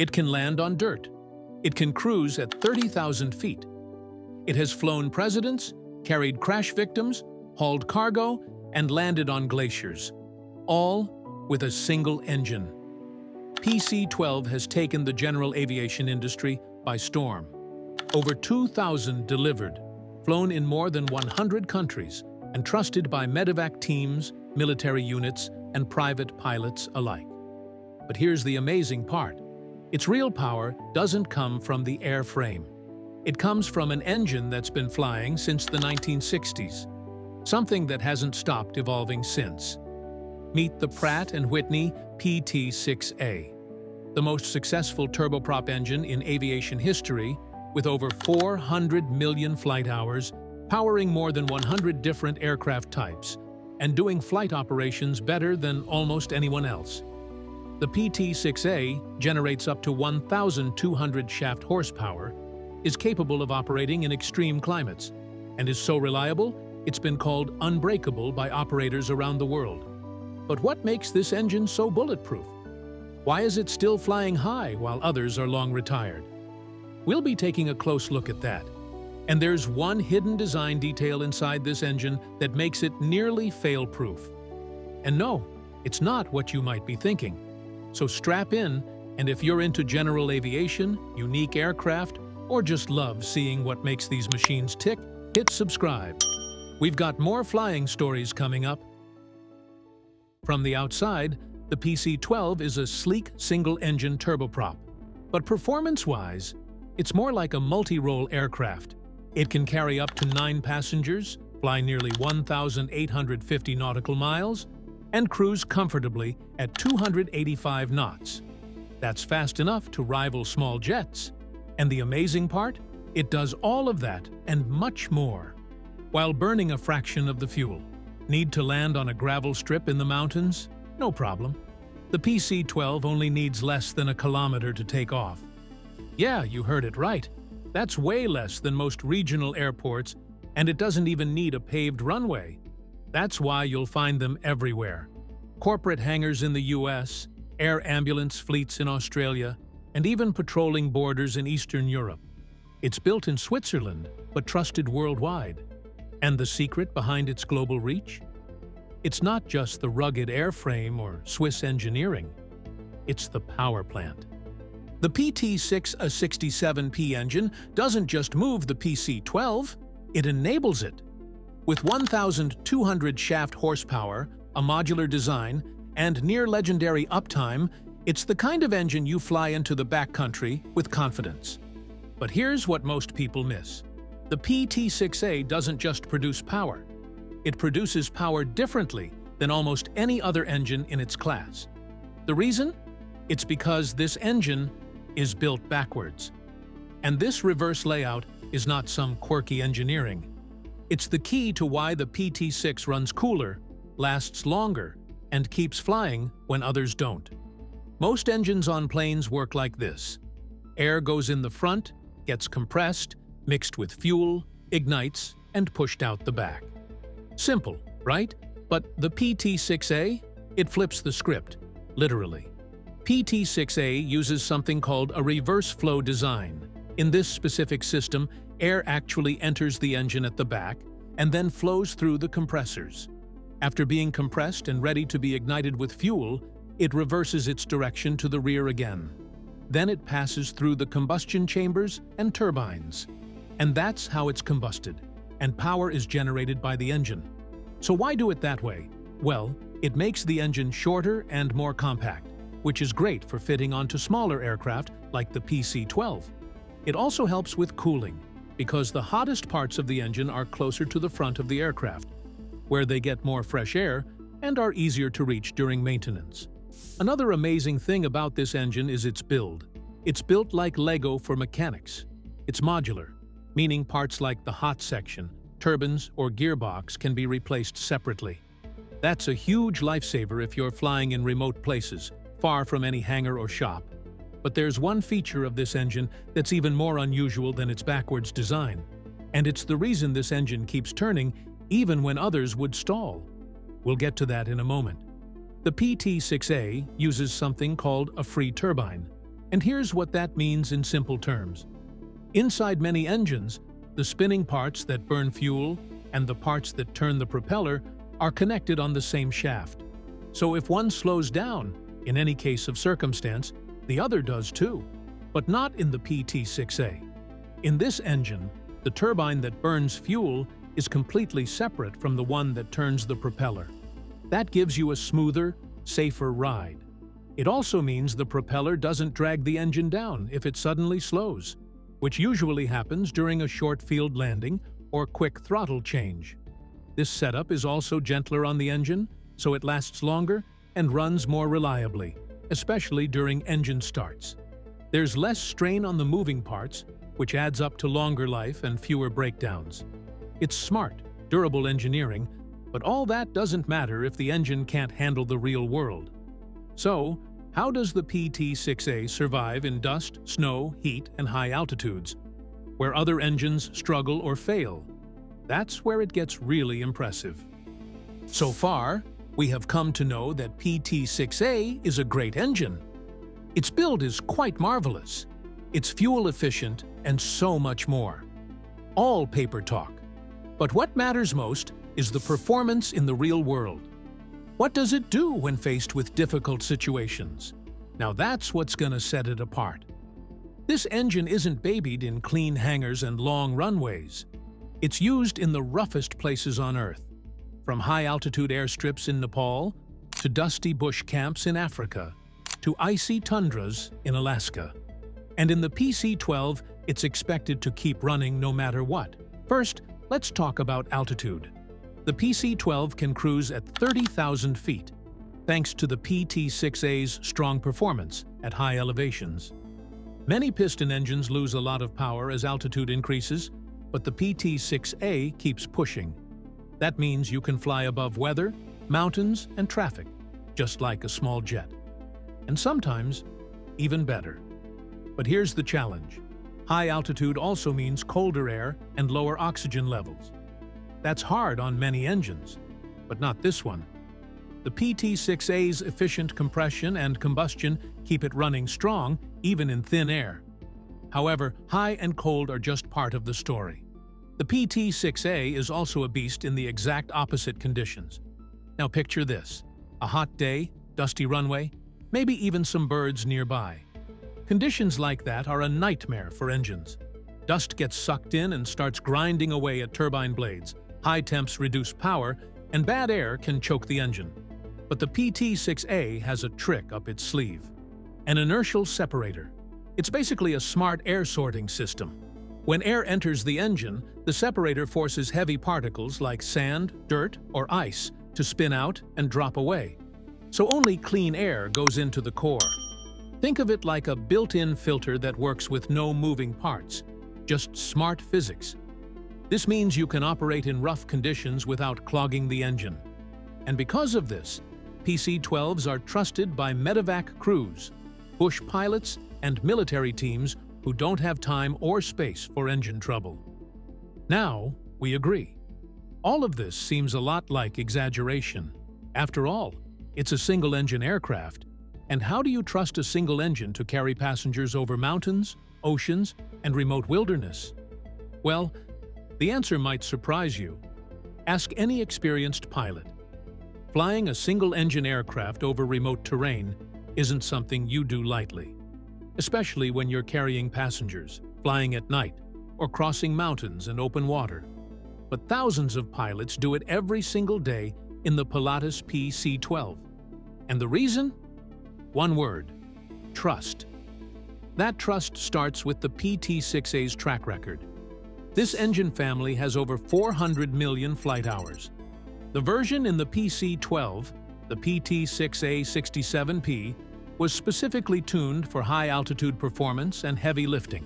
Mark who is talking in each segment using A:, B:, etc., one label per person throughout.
A: It can land on dirt. It can cruise at 30,000 feet. It has flown presidents, carried crash victims, hauled cargo, and landed on glaciers, all with a single engine. PC-12 has taken the general aviation industry by storm. Over 2,000 delivered, flown in more than 100 countries, and trusted by medevac teams, military units, and private pilots alike. But here's the amazing part. Its real power doesn't come from the airframe. It comes from an engine that's been flying since the 1960s, something that hasn't stopped evolving since. Meet the Pratt Whitney PT6A, the most successful turboprop engine in aviation history, with over 400 million flight hours, powering more than 100 different aircraft types, and doing flight operations better than almost anyone else. The PT6A generates up to 1,200 shaft horsepower, is capable of operating in extreme climates, and is so reliable, it's been called unbreakable by operators around the world. But what makes this engine so bulletproof? Why is it still flying high while others are long retired? We'll be taking a close look at that. And there's one hidden design detail inside this engine that makes it nearly fail-proof. And no, it's not what you might be thinking. So strap in, and if you're into general aviation, unique aircraft, or just love seeing what makes these machines tick, hit subscribe. We've got more flying stories coming up. From the outside, the PC-12 is a sleek single-engine turboprop. But performance-wise, it's more like a multi-role aircraft. It can carry up to 9 passengers, fly nearly 1,850 nautical miles, and cruise comfortably at 285 knots. That's fast enough to rival small jets. And the amazing part? It does all of that and much more, while burning a fraction of the fuel. Need to land on a gravel strip in the mountains? No problem. The PC-12 only needs less than a kilometer to take off. Yeah, you heard it right. That's way less than most regional airports, and it doesn't even need a paved runway. That's why you'll find them everywhere. Corporate hangars in the US, air ambulance fleets in Australia, and even patrolling borders in Eastern Europe. It's built in Switzerland, but trusted worldwide. And the secret behind its global reach? It's not just the rugged airframe or Swiss engineering. It's the power plant. The PT6A67P engine doesn't just move the PC-12, it enables it. With 1,200 shaft horsepower, a modular design, and near-legendary uptime, it's the kind of engine you fly into the backcountry with confidence. But here's what most people miss. The PT6A doesn't just produce power. It produces power differently than almost any other engine in its class. The reason? It's because this engine is built backwards. And this reverse layout is not some quirky engineering. It's the key to why the PT6 runs cooler, lasts longer, and keeps flying when others don't. Most engines on planes work like this. Air goes in the front, gets compressed, mixed with fuel, ignites, and pushed out the back. Simple, right? But the PT6A? It flips the script, literally. PT6A uses something called a reverse flow design. In this specific system, air actually enters the engine at the back and then flows through the compressors. After being compressed and ready to be ignited with fuel, it reverses its direction to the rear again. Then it passes through the combustion chambers and turbines. And that's how it's combusted, and power is generated by the engine. So why do it that way? Well, it makes the engine shorter and more compact, which is great for fitting onto smaller aircraft like the PC-12. It also helps with cooling, because the hottest parts of the engine are closer to the front of the aircraft, where they get more fresh air and are easier to reach during maintenance. Another amazing thing about this engine is its build. It's built like Lego for mechanics. It's modular, meaning parts like the hot section, turbines, or gearbox can be replaced separately. That's a huge lifesaver if you're flying in remote places, far from any hangar or shop. But there's one feature of this engine that's even more unusual than its backwards design. And it's the reason this engine keeps turning even when others would stall. We'll get to that in a moment. The PT6A uses something called a free turbine. And here's what that means in simple terms. Inside many engines, the spinning parts that burn fuel and the parts that turn the propeller are connected on the same shaft. So if one slows down, in any case of circumstance, the other does too, but not in the PT6A. In this engine, the turbine that burns fuel is completely separate from the one that turns the propeller. That gives you a smoother, safer ride. It also means the propeller doesn't drag the engine down if it suddenly slows, which usually happens during a short field landing or quick throttle change. This setup is also gentler on the engine, so it lasts longer and runs more reliably, especially during engine starts. There's less strain on the moving parts, which adds up to longer life and fewer breakdowns. It's smart, durable engineering, but all that doesn't matter if the engine can't handle the real world. So, how does the PT6A survive in dust, snow, heat, and high altitudes, where other engines struggle or fail? That's where it gets really impressive. So far, we have come to know that PT6A is a great engine. Its build is quite marvelous. It's fuel efficient and so much more. All paper talk. But what matters most is the performance in the real world. What does it do when faced with difficult situations? Now that's what's going to set it apart. This engine isn't babied in clean hangars and long runways. It's used in the roughest places on Earth, from high-altitude airstrips in Nepal to dusty bush camps in Africa to icy tundras in Alaska. And in the PC-12, it's expected to keep running no matter what. First, let's talk about altitude. The PC-12 can cruise at 30,000 feet, thanks to the PT6A's strong performance at high elevations. Many piston engines lose a lot of power as altitude increases, but the PT6A keeps pushing. That means you can fly above weather, mountains, and traffic, just like a small jet. And sometimes, even better. But here's the challenge. High altitude also means colder air and lower oxygen levels. That's hard on many engines, but not this one. The PT6A's efficient compression and combustion keep it running strong, even in thin air. However, high and cold are just part of the story. The PT6A is also a beast in the exact opposite conditions. Now picture this: a hot day, dusty runway, maybe even some birds nearby. Conditions like that are a nightmare for engines. Dust gets sucked in and starts grinding away at turbine blades. High temps reduce power, and bad air can choke the engine. But the PT6A has a trick up its sleeve: an inertial separator. It's basically a smart air sorting system. When air enters the engine, the separator forces heavy particles like sand, dirt, or ice to spin out and drop away. So only clean air goes into the core. Think of it like a built-in filter that works with no moving parts, just smart physics. This means you can operate in rough conditions without clogging the engine. And because of this, PC-12s are trusted by medevac crews, bush pilots, and military teams who don't have time or space for engine trouble. Now, we agree. All of this seems a lot like exaggeration. After all, it's a single-engine aircraft. And how do you trust a single engine to carry passengers over mountains, oceans, and remote wilderness? Well, the answer might surprise you. Ask any experienced pilot. Flying a single-engine aircraft over remote terrain isn't something you do lightly, especially when you're carrying passengers, flying at night, or crossing mountains and open water. But thousands of pilots do it every single day in the Pilatus PC-12. And the reason? One word: trust. That trust starts with the PT6A's track record. This engine family has over 400 million flight hours. The version in the PC-12, the PT6A-67P, was specifically tuned for high-altitude performance and heavy lifting.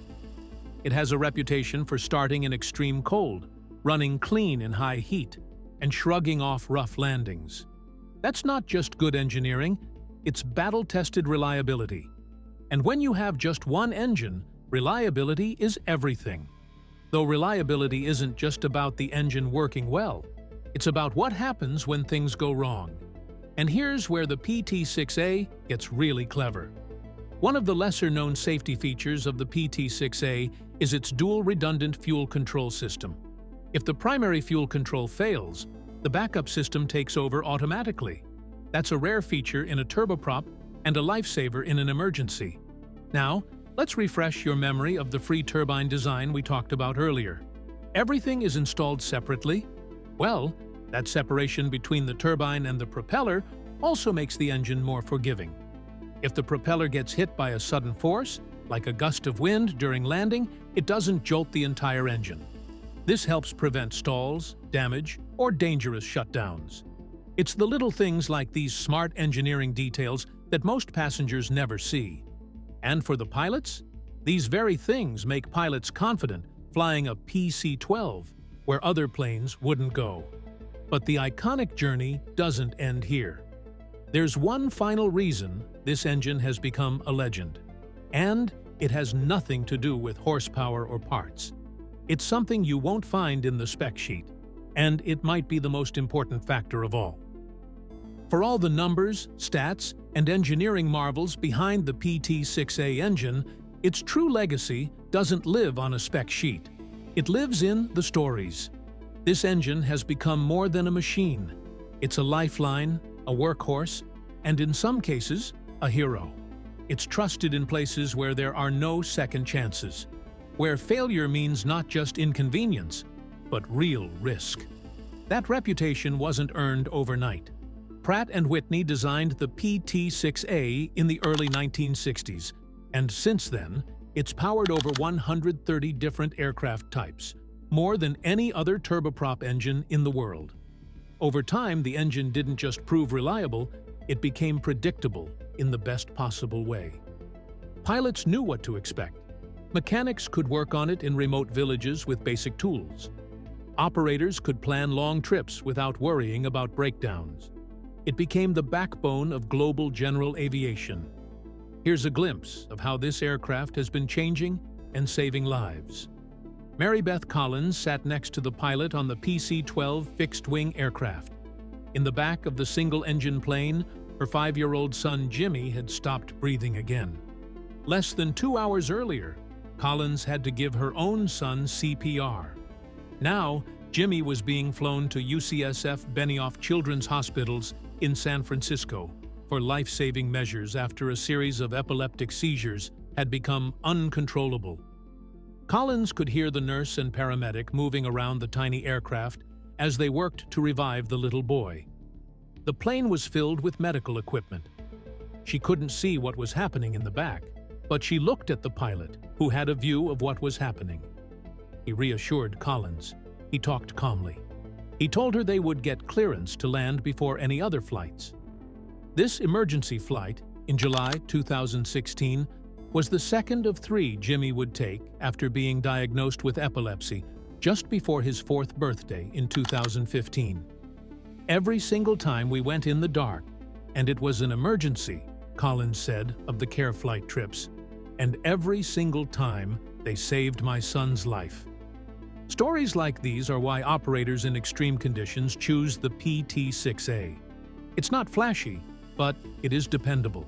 A: It has a reputation for starting in extreme cold, running clean in high heat, and shrugging off rough landings. That's not just good engineering, it's battle-tested reliability. And when you have just one engine, reliability is everything. Though reliability isn't just about the engine working well, it's about what happens when things go wrong. And here's where the PT6A gets really clever. One of the lesser-known safety features of the PT6A is its dual redundant fuel control system. If the primary fuel control fails, the backup system takes over automatically. That's a rare feature in a turboprop and a lifesaver in an emergency. Now, let's refresh your memory of the free turbine design we talked about earlier. Everything is installed separately. Well, that separation between the turbine and the propeller also makes the engine more forgiving. If the propeller gets hit by a sudden force, like a gust of wind during landing, it doesn't jolt the entire engine. This helps prevent stalls, damage, or dangerous shutdowns. It's the little things like these smart engineering details that most passengers never see. And for the pilots, these very things make pilots confident flying a PC-12, where other planes wouldn't go. But the iconic journey doesn't end here. There's one final reason this engine has become a legend, and it has nothing to do with horsepower or parts. It's something you won't find in the spec sheet, and it might be the most important factor of all. For all the numbers, stats, and engineering marvels behind the PT6A engine, its true legacy doesn't live on a spec sheet. It lives in the stories. This engine has become more than a machine. It's a lifeline, a workhorse, and in some cases, a hero. It's trusted in places where there are no second chances, where failure means not just inconvenience, but real risk. That reputation wasn't earned overnight. Pratt Whitney designed the PT6A in the early 1960s, and since then, it's powered over 130 different aircraft types, more than any other turboprop engine in the world. Over time, the engine didn't just prove reliable, it became predictable in the best possible way. Pilots knew what to expect. Mechanics could work on it in remote villages with basic tools. Operators could plan long trips without worrying about breakdowns. It became the backbone of global general aviation. Here's a glimpse of how this aircraft has been changing and saving lives. Mary Beth Collins sat next to the pilot on the PC-12 fixed-wing aircraft. In the back of the single-engine plane, her 5-year-old son Jimmy had stopped breathing again. Less than 2 hours earlier, Collins had to give her own son CPR. Now, Jimmy was being flown to UCSF Benioff Children's Hospitals in San Francisco for life-saving measures after a series of epileptic seizures had become uncontrollable. Collins could hear the nurse and paramedic moving around the tiny aircraft as they worked to revive the little boy. The plane was filled with medical equipment. She couldn't see what was happening in the back, but she looked at the pilot, who had a view of what was happening. He reassured Collins. He talked calmly. He told her they would get clearance to land before any other flights. This emergency flight, in July 2016, was the second of 3 Jimmy would take after being diagnosed with epilepsy just before his 4th birthday in 2015. Every single time we went in the dark, and it was an emergency, Collins said of the care flight trips, and every single time they saved my son's life. Stories like these are why operators in extreme conditions choose the PT6A. It's not flashy, but it is dependable.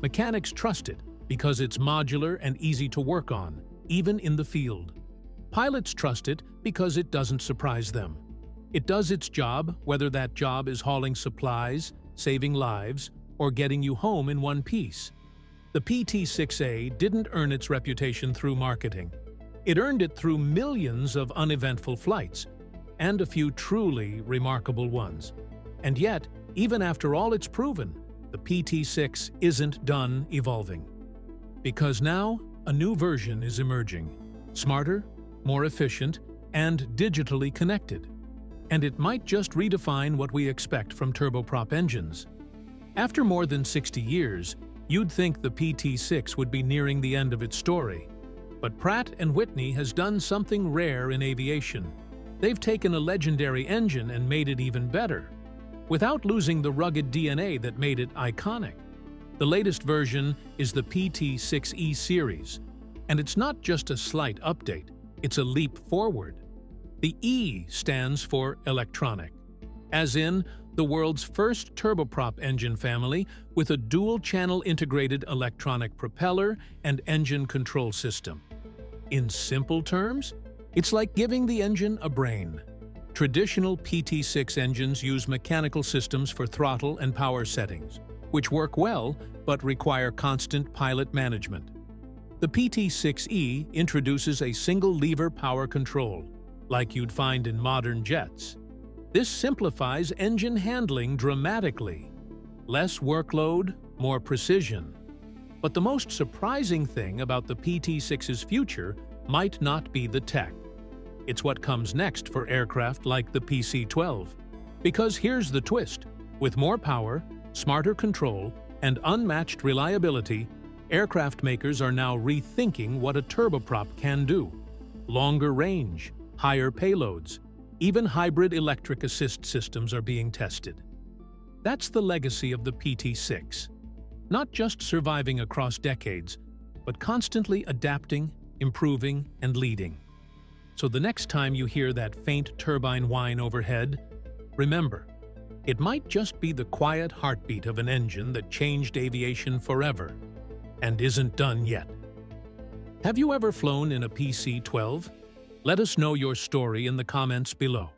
A: Mechanics trust it because it's modular and easy to work on, even in the field. Pilots trust it because it doesn't surprise them. It does its job, whether that job is hauling supplies, saving lives, or getting you home in one piece. The PT6A didn't earn its reputation through marketing. It earned it through millions of uneventful flights, and a few truly remarkable ones. And yet, even after all it's proven, the PT6 isn't done evolving. Because now, a new version is emerging. Smarter, more efficient, and digitally connected. And it might just redefine what we expect from turboprop engines. After more than 60 years, you'd think the PT6 would be nearing the end of its story. But Pratt & Whitney has done something rare in aviation. They've taken a legendary engine and made it even better, without losing the rugged DNA that made it iconic. The latest version is the PT6E series, and it's not just a slight update, it's a leap forward. The E stands for electronic, as in, the world's first turboprop engine family with a dual-channel integrated electronic propeller and engine control system. In simple terms, it's like giving the engine a brain. Traditional PT6 engines use mechanical systems for throttle and power settings, which work well but require constant pilot management. The PT6E introduces a single-lever power control, like you'd find in modern jets. This simplifies engine handling dramatically. Less workload, more precision. But the most surprising thing about the PT6's future might not be the tech. It's what comes next for aircraft like the PC-12. Because here's the twist. With more power, smarter control, and unmatched reliability, aircraft makers are now rethinking what a turboprop can do. Longer range, higher payloads, even hybrid electric assist systems are being tested. That's the legacy of the PT6. Not just surviving across decades, but constantly adapting, improving, and leading. So the next time you hear that faint turbine whine overhead, remember, it might just be the quiet heartbeat of an engine that changed aviation forever and isn't done yet. Have you ever flown in a PC-12? Let us know your story in the comments below.